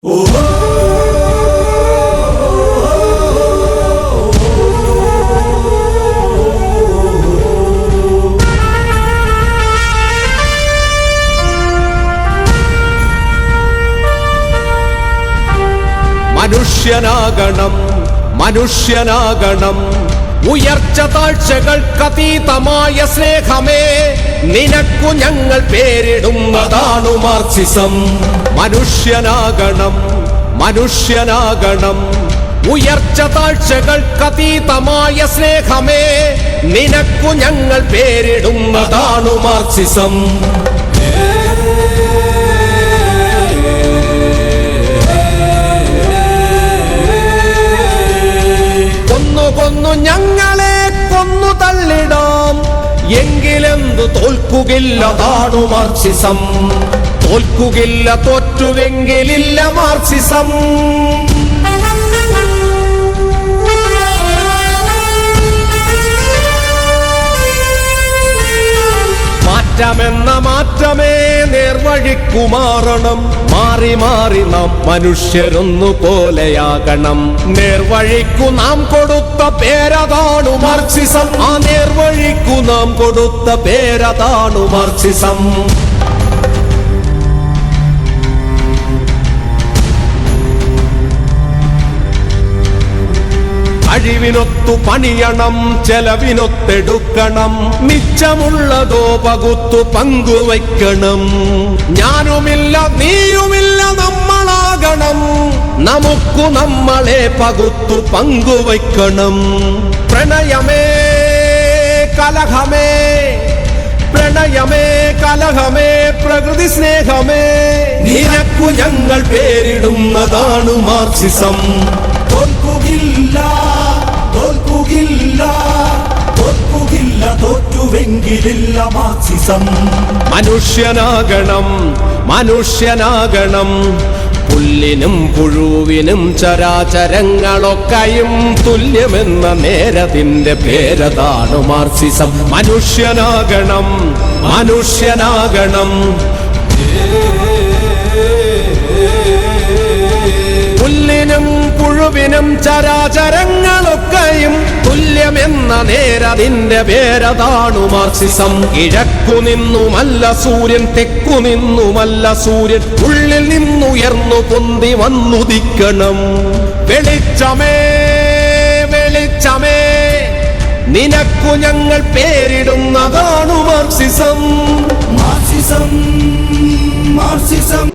മനുഷ്യനാകണം ഉയർച്ച താഴ്ചകൾക്കതീതമായ സ്നേഹമേ, നിനക്കു ഞങ്ങൾ പേരിടുന്നതാണു മാർക്സിസം. മനുഷ്യനാകണം ഉയർച്ച താഴ്ചകൾക്കതീതമായ സ്നേഹമേ, നിനക്കു ഞങ്ങൾ പേരിടുന്നതാണു മാർക്സിസം. കൊന്നു ഞങ്ങളെ കൊന്നു തള്ളിടാം, എങ്കിലെന്തു തോൽക്കുകില്ലതാണു മാർക്സിസം. തോൽക്കുകില്ല, തോറ്റുവെങ്കിലില്ല മാർക്സിസം. മാറ്റമെന്ന മാറ്റമേ നേർവഴിക്കു മാറണം. മാറി മാറി നാം മനുഷ്യരൊന്നു പോലെയാകണം. നേർവഴിക്കു നാം കൊടുത്ത പേരതാണു മാർക്സിസം. ആ നേർവഴിക്കു നാം കൊടുത്ത പേരതാണു മാർക്സിസം. കഴിവിനൊത്തു പണിയണം, ചെലവിനൊത്തെടുക്കണം. മിച്ചമുള്ളതോ പകുത്തു പങ്കുവയ്ക്കണം. ഞാനുമില്ല നീയുമില്ല നമ്മളാകണം. നമുക്കു നമ്മളെ പകുത്തു പങ്കുവയ്ക്കണം. പ്രണയമേ കലഹമേ, പ്രണയമേ കലഹമേ, പ്രകൃതി സ്നേഹമേ, നിനക്കു ഞങ്ങൾ പേരിടുന്നതാണു മാർക്സിസം. തോൽക്കുകില്ല, തോൽക്കുകില്ല, തോൽക്കുകില്ല, തോറ്റുവെങ്കിലില്ല മാർക്സിസം. മനുഷ്യനാകണം പുല്ലിനും പുഴുവിനും ചരാചരങ്ങളൊക്കെയും തുല്യമെന്ന നേരതിന്റെ പേരതാണു മാർക്സിസം. മനുഷ്യനാകണം പുല്ലിനും പുഴുവിനും ചരാചരങ്ങളൊക്കെയും തുല്യമെന്ന നേരതിന്റെ പേരതാണു മാർക്സിസം. കിഴക്കു നിന്നുമല്ല സൂര്യൻ, തെക്കു നിന്നുമല്ല സൂര്യൻ, ഉള്ളിൽ നിന്നുയർന്നു പൊന്തി വന്നുദിക്കണം. വെളിച്ചമേ വെളിച്ചമേ, നിനക്കു ഞങ്ങൾ പേരിടുന്നതാണു മാർക്സിസം. Marxism, Marxism.